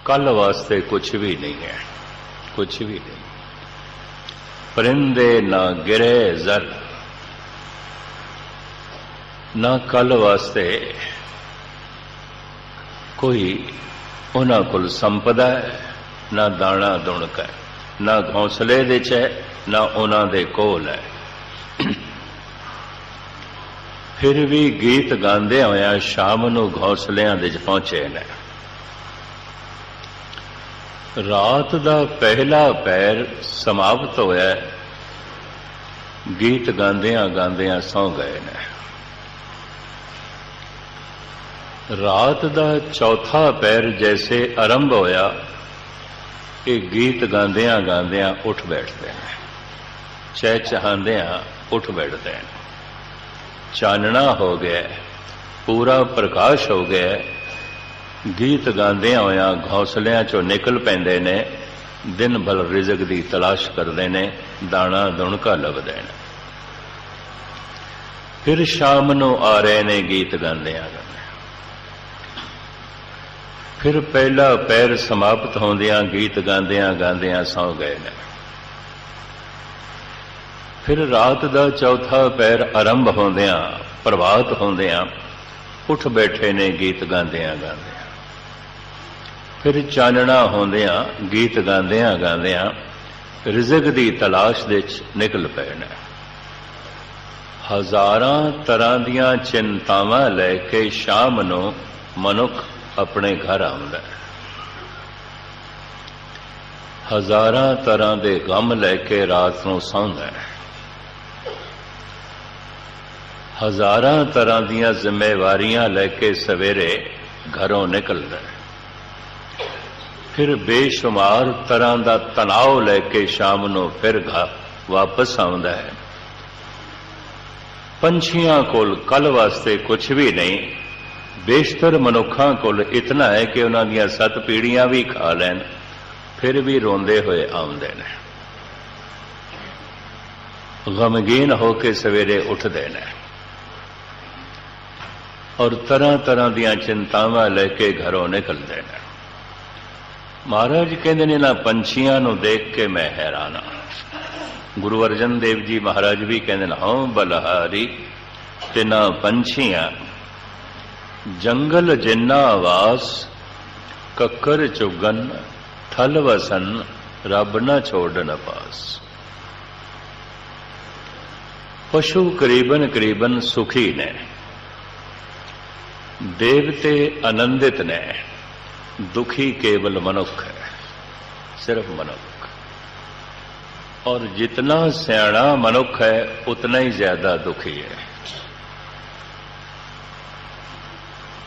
कल वास्ते कुछ भी नहीं है, कुछ भी नहीं। परिंदे ना गिरे जर, ना कल वास्ते कोई उन्हां कोल संपदा है, ना दाना दुणक है, ना घौंसले दे च है, ना उन्हां दे कोल है। फिर भी गीत गांदे होया शाम नूं घौंसलियां दे च पहुंचे ने। रात दा पहला पैर समाप्त होया, गीत गांदियां गांदियां सौ गए ने। रात दा चौथा पैर जैसे आरंभ होया, ये गीत गांदियां गांदियां उठ बैठते हैं, चहचहांदियां उठ बैठते हैं। चानना हो गया, पूरा प्रकाश हो गया, गीत गांदियां होया घौंसलियां चों निकल पैंदे ने, दिन भर रिजक दी तलाश करते ने, दाना दुणका लभदे ने। फिर शाम नूं आ रहे ने गीत गांदियां गांदियां। फिर पहला पैर समाप्त होंदियां गीत गांदियां गांदियां सौ गए ने। फिर रात दा चौथा पैर आरंभ होंदियां प्रभात होंदियां उठ बैठे ने गीत गांदियां गांदियां। फिर चानना होंदियां गीत गांदियां गांदियां रिज़क दी तलाश दे निकल पए ने। हज़ारां तरह दीयां चिंतावां लैके शाम नूं मनुख अपने घर आउंदा है। हज़ारां तरह दे गम लैके रात नूं सौंदा है। हज़ारां तरह दीयां जिम्मेवारियां लैके सवेरे घरों निकलदा है। फिर बेशुमार तरह दा तनाव लैके शाम नूं फिर वापस आउंदा है। पंछियां कोल कल वास्ते कुछ भी नहीं, बेशतर मनुखां कोल इतना है कि उन्हां दीयां 7 पीढ़ियां भी खा लैन, फिर भी रोंदे हुए आउंदे ने, गमगीन होके सवेरे उठदे ने और तरह तरह दीयां चिंतावां लैके घरों निकलदे ने। महाराज कहंदे ने इन्हां पंछियां नूं देख के मैं हैरान हां। गुरु अर्जन देव जी महाराज भी कहंदे ने, हौं बलहारी तिन्हां पंछियां जंगल जिन्ना वास, कक्कर चुगन थल वसन, रब न छोड़न पास। पशु करीबन करीबन सुखी ने, देवते आनंदित ने, दुखी केवल मनुख है, सिर्फ मनुख। और जितना सियाणा मनुख है उतना ही ज्यादा दुखी है।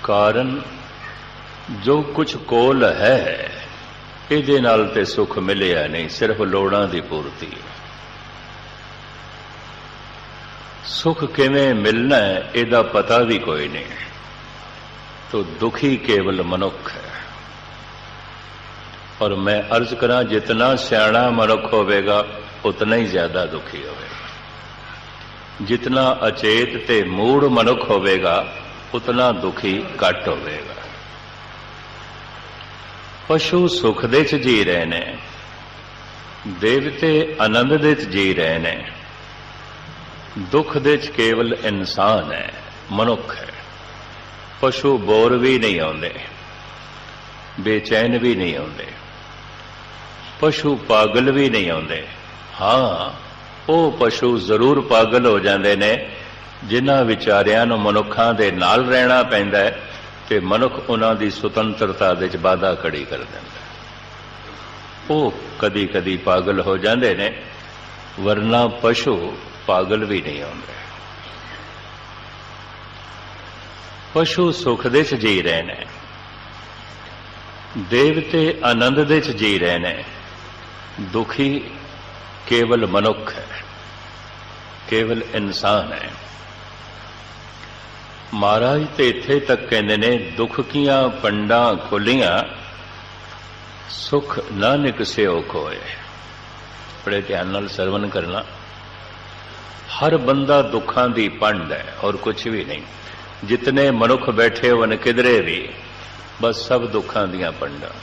कारण जो कुछ कोल है इहदे नाल ते सुख मिलिया नहीं, सिर्फ लोड़ां दी पूर्ति है। सुख किवें मिलना है इहदा पता भी कोई नहीं, तो दुखी केवल मनुख है। और मैं अर्ज करा, जितना सियाणा मनुख होवेगा उतना ही ज्यादा दुखी होवेगा। जितना अचेत ते मूढ़ मनुख होवेगा उतना दुखी घट होवेगा। पशु सुख दे च जी रहे ने, देवते आनंद दे च जी रहे ने, दुख दे च केवल इंसान है, मनुख है। पशु बोर भी नहीं आउंदे, बेचैन भी नहीं आउंदे, पशु पागल भी नहीं आउंदे। हाँ, वो पशु जरूर पागल हो जाते ने जिन्हां विचारियां नूं मनुखां दे नाल रहना पैंदा है ते मनुख उन्हां दी सुतंत्रता दे च बाधा खड़ी कर दिंदा। वो कदी कदी पागल हो जाते ने, वरना पशु पागल भी नहीं होंदे। पशु सुख दे च जी रहे ने, देवते आनंद दे च जी रहे ने, दुखी केवल मनुख है, केवल इंसान है। महाराज तो इत्थे तक कहते ने, दुख कियां पंडां खुलियां, सुख ना निकसिओ कोय। बड़े ध्यान नाल सरवण करना। हर बंदा दुखां दी पंड है और कुछ भी नहीं। जितने मनुख बैठे होन किधरे भी, बस सब दुखां दियां पंडां।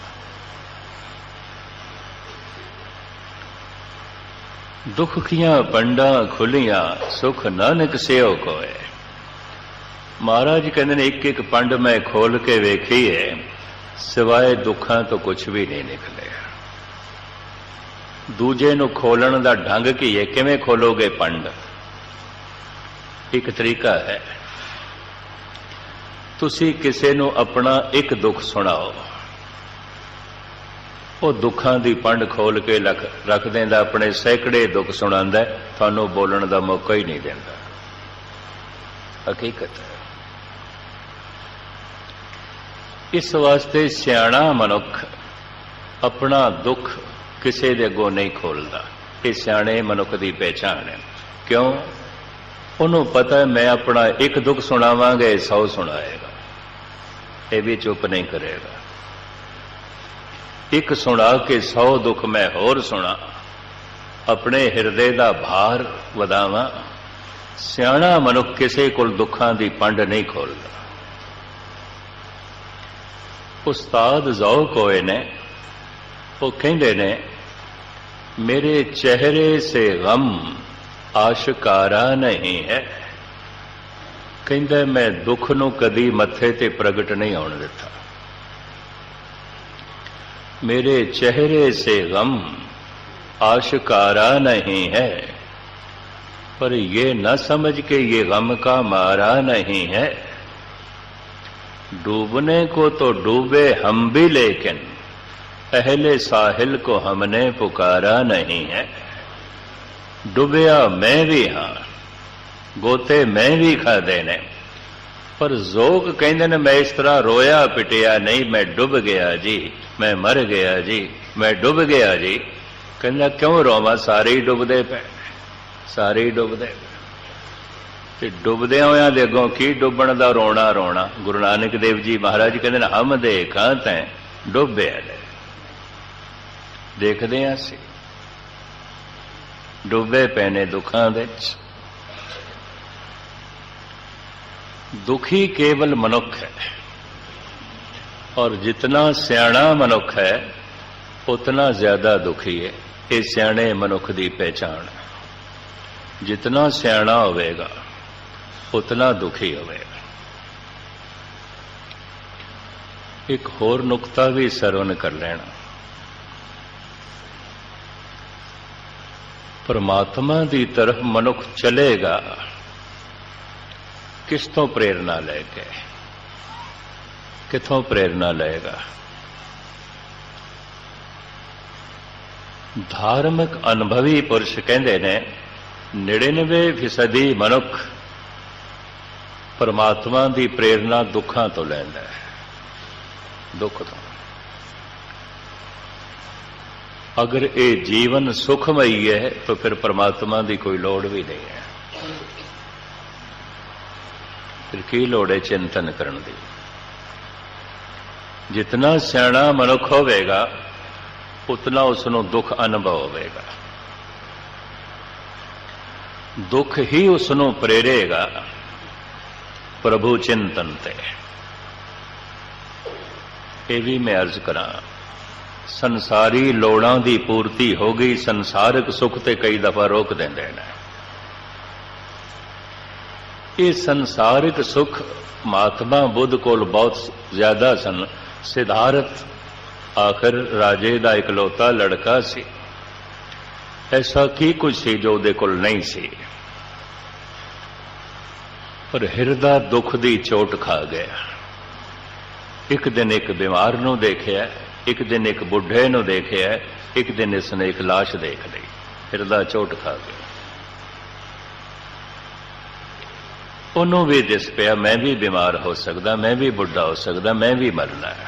दुख कियां पंडा खुलियां सुख नानक सेओ कोय। महाराज कहते ने एक एक पंड मैं खोल के वेखी है, सिवाए दुखों तो कुछ भी नहीं निकले। दूजे नूं खोलण दा ढंग की है, किवें खोलोगे पंड? एक तरीका है, तुसी किसी नूं अपना एक दुख सुनाओ, वो दुखों की पंड खोल के रख देंदा, अपने सैकड़े दुख सुणांदा, थानू बोलण का मौका ही नहीं देंदा। हकीकत है। इस वास्ते सियाणा मनुख अपना दुख किसी दे अगों नहीं खोलता। ये सियाणे मनुख की पहचान है। क्यों? उन्होंने पता है मैं अपना एक दुख सुनावांगे 100 सुनाएगा, ये भी चुप नहीं करेगा। एक सुना के 100 दुख मैं होर सुना, अपने हिरदे का भार वधावां। सियाणा मनुख किसी कोल दुखां की पंड नहीं खोलता। उस्ताद ज़ौक़ होए ने, वो कहते ने, मेरे चेहरे से गम आशकारा नहीं है। कहंदा मैं दुख नूं कदी मत्थे ते प्रगट नहीं होण दिता। मेरे चेहरे से गम आशकारा नहीं है, पर ये न समझ के ये गम का मारा नहीं है। डूबने को तो डूबे हम भी, लेकिन अहले साहिल को हमने पुकारा नहीं है। डूबया मैं भी हाँ, गोते मैं भी खादे ने, पर ज़ौक़ कहंदे ने मैं इस तरह रोया पिटिया नहीं, मैं डूब गया जी, मैं मर गया जी, मैं डूब गया जी। कहंदा क्यों रोवां? सारे ही डुबदे पे, सारे ही डुबदे ते डुबदे होयां दे अगों की डुबण दा रोना रोना। गुरु नानक देव जी महाराज कहंदे ने हम देखा तैं डुबे ने, देखदे हां असीं डुबे पे ने दुखां दे। दुखी केवल मनुख है, और जितना सियाणा मनुख है उतना ज्यादा दुखी है। ये सियाणे मनुख की पहचान है। जितना सियाणा होवेगा उतना दुखी होवेगा। एक होर नुकता भी सरवण कर लेना। परमात्मा की तरफ मनुख चलेगा किस तो प्रेरणा लेके? किथों प्रेरणा लेगा? धार्मिक अनुभवी पुरुष कहते ने 99% मनुख परमात्मा की प्रेरणा दुखों तो लैंदा है। दुख तो अगर ये जीवन सुखमयी है तो फिर परमात्मा की कोई लोड़ भी नहीं है। फिर की लोड़ है चिंतन करने की? जितना सियाणा मनुख होवेगा उतना उसनों दुख अनुभव होवेगा। दुख ही उसनों प्रेरेगा प्रभु चिंतन ते। ये भी मैं अर्ज करा, संसारी लोड़ां की पूर्ति हो गई, संसारिक सुख ते कई दफा रोक देंदे ने। ये संसारिक सुख महात्मा बुद्ध कोल बहुत ज्यादा सन। सिद्धार्थ आखिर राजे का इकलौता लड़का सी, ऐसा की कुछ सी जो उहदे कोल नहीं सी, पर हिरदा दुख की चोट खा गया। एक दिन एक बीमार नू देखिया, एक दिन एक बुढ़े नू देखिया, एक दिन इसने एक लाश देख ली। हिरदा चोट खा गया। उन्हों भी दिस पिया मैं भी बीमार हो सकता, मैं भी बुढ़ा हो सकता, मैं भी मरना है।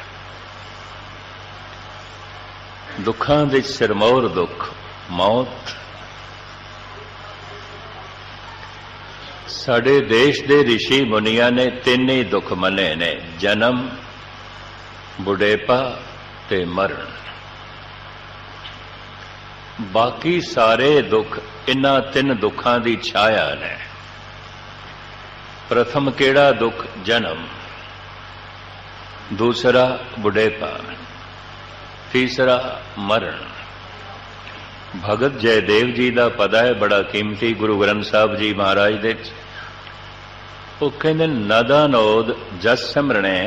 दुखां दे सिरमौर दुख मौत। साडे देश दे ऋषि मुनिया ने 3 ही दुख मने ने, जन्म, बुढ़ेपा ते मरण। बाकी सारे दुख इन्हां 3 दुखां दी छाया ने। प्रथम केड़ा दुख? जन्म, दूसरा बुढ़ेपा, तीसरा मरण। भगत जयदेव जी का पदा है बड़ा कीमती गुरु ग्रंथ साहब जी महाराज दे वो कहते नदा नोद जस सिमरणे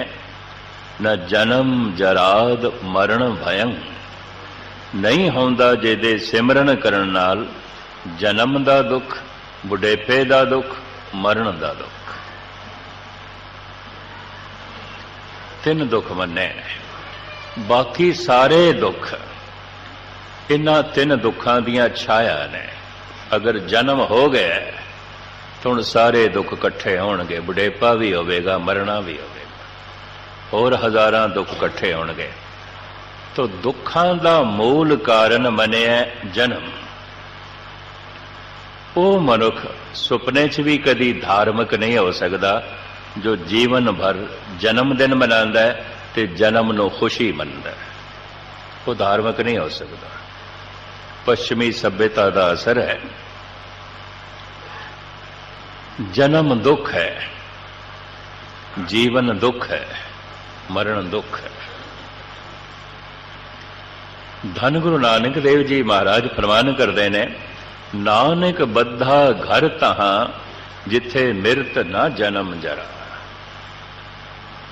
न जन्म जराद मरण भयं नहीं होंदा जेदे सिमरन करन नाल जन्म दा दुख बुढ़ेपे दा दुख मरण दा दुख तीन दुख मन्ने बाकी सारे दुख इन्हां तीन दुखां दियां छाया ने अगर जन्म हो गया तो हुण सारे दुख इकट्ठे होणगे बुढ़ेपा भी होवेगा मरना भी होवेगा होर हज़ारां दुख इकट्ठे होणगे तो दुखां दा मूल कारण मनिया जन्म वो मनुख सुपने च भी कदी धार्मिक नहीं हो सकता जो जीवन भर जन्मदिन मनांदा है ते जन्म नूं खुशी मनदा है वो धार्मिक नहीं हो सकता पश्चिमी सभ्यता का असर है जन्म दुख है जीवन दुख है मरण दुख है धन गुरु नानक देव जी महाराज फरमान करते ने नानक बद्धा घर तहां जिथे मिरत ना जन्म जरा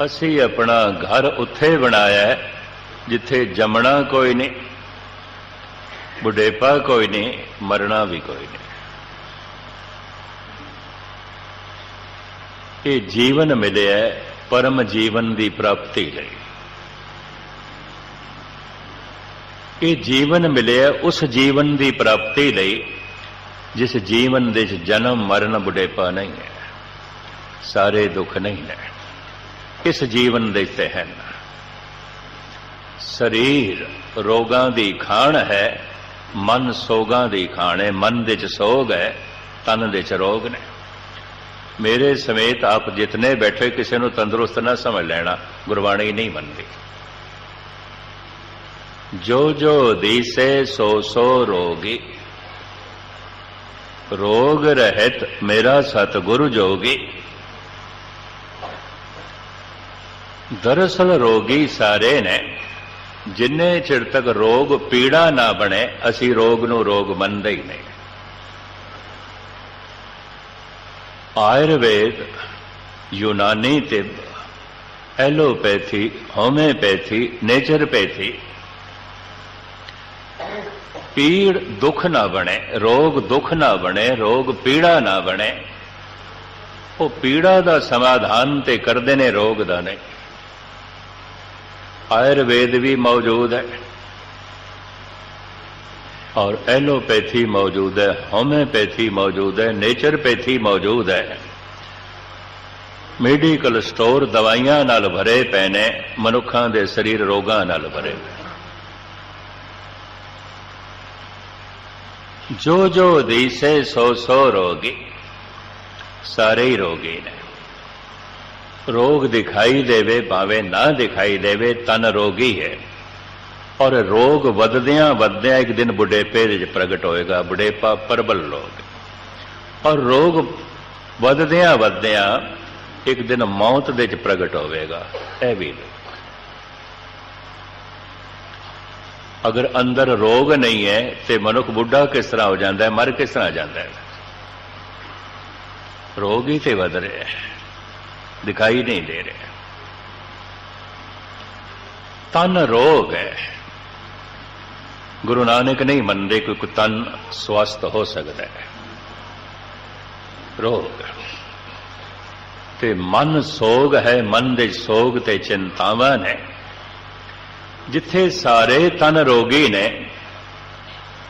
असी अपना घर उत्थे बनाया है जिथे जमना कोई नहीं बुढ़ेपा कोई नहीं मरना भी कोई नहीं ये जीवन मिले है परम जीवन की प्राप्ति लई ये जीवन मिले है उस जीवन की प्राप्ति लई जिस जीवन दे जन्म मरण बुढ़ेपा नहीं है सारे दुख नहीं है इस जीवन दे तहन शरीर रोगां दी खाण है मन सोगां दी खाण है मन दे सोग है तन दे रोग ने मेरे समेत आप जितने बैठे किसी को तंदुरुस्त ना समझ लेना गुरबाणी नहीं मनती जो दीसे सो सो रोगी रोग रहित मेरा सतगुरु जोगी दरअसल रोगी सारे ने जिन्ने चिर तक रोग पीड़ा ना बने असी रोग नूं रोग मनदे ही नहीं आयुर्वेद यूनानी तिब एलोपैथी होम्योपैथी नेचरपैथी पीड़ दुख ना बने रोग दुख ना बने रोग पीड़ा ना बने वो पीड़ा का समाधान ते करते ने रोग का नहीं आयुर्वेद भी मौजूद है और एलोपैथी मौजूद है होम्योपैथी मौजूद है नेचरपैथी मौजूद है मेडिकल स्टोर दवाइयां नाल भरे पे ने मनुखां दे शरीर रोगां नाल भरे पे जो दीसे सो सो रोगी सारे ही रोगी ने रोग दिखाई देवे भावे ना दिखाई देवे तन रोगी है और रोग वधदियां वधदियां एक दिन बुढ़ेपे प्रगट होएगा बुढ़ेपा प्रबल रोग और रोग वधदियां वधदियां एक दिन मौत दे प्रगट होएगा यह भी अगर अंदर रोग नहीं है तो मनुख बुढ़ा किस तरह हो जाता है मर किस तरह जाता है रोग ही तो वध रहे दिखाई नहीं दे रहे तन रोग है गुरु नानक नहीं मनते कोई तन स्वस्थ हो सकता है रोग ते मन सोग है मन दे सोग ते चिंतावां ने जिथे सारे तन रोगी ने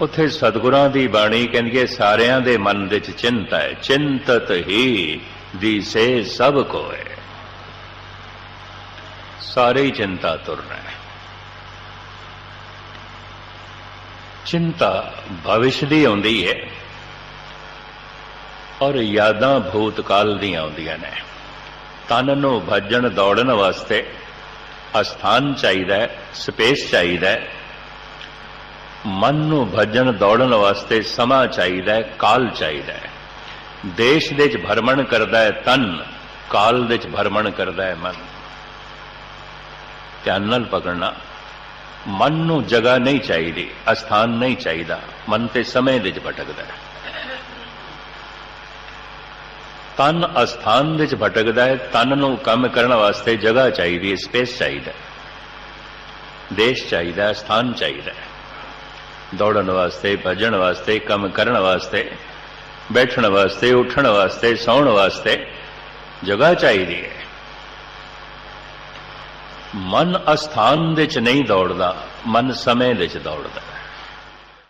उथे सतगुरां दी बाणी कहंदी है सारियां दे मन दे चिंता है चिंतत ही दिसे सब को है सारे ही चिंता तुर रहे चिंता भविष्य दी आउंदी है और यादां भूतकाल दी आउंदियां ने तन नूं भजन दौड़न वास्ते अस्थान चाहिए स्पेस चाहिए मन नूं भजन दौड़न वास्ते समा चाहिए काल चाहिए देश दे च भरमण करता है तन काल दे च भरमण करता है मन ध्यान नाल पकड़ना मन नूं जगह नहीं चाहिए, अस्थान नहीं चाहिए। मन ते समय दे च भटकदा है। तन अस्थान दे च भटकदा है। तन नूं काम करने वास्ते जगह चाहिए, स्पेस चाहिए, देश चाहिए, स्थान चाहिए। दौड़न वास्ते, भजन वास्ते, काम करने वास्ते, बैठने वास्ते, उठने वास्ते, सौण वास्ते जगह चाहिए। मन अस्थान दे च नहीं दौड़दा, मन समय दे च दौड़दा।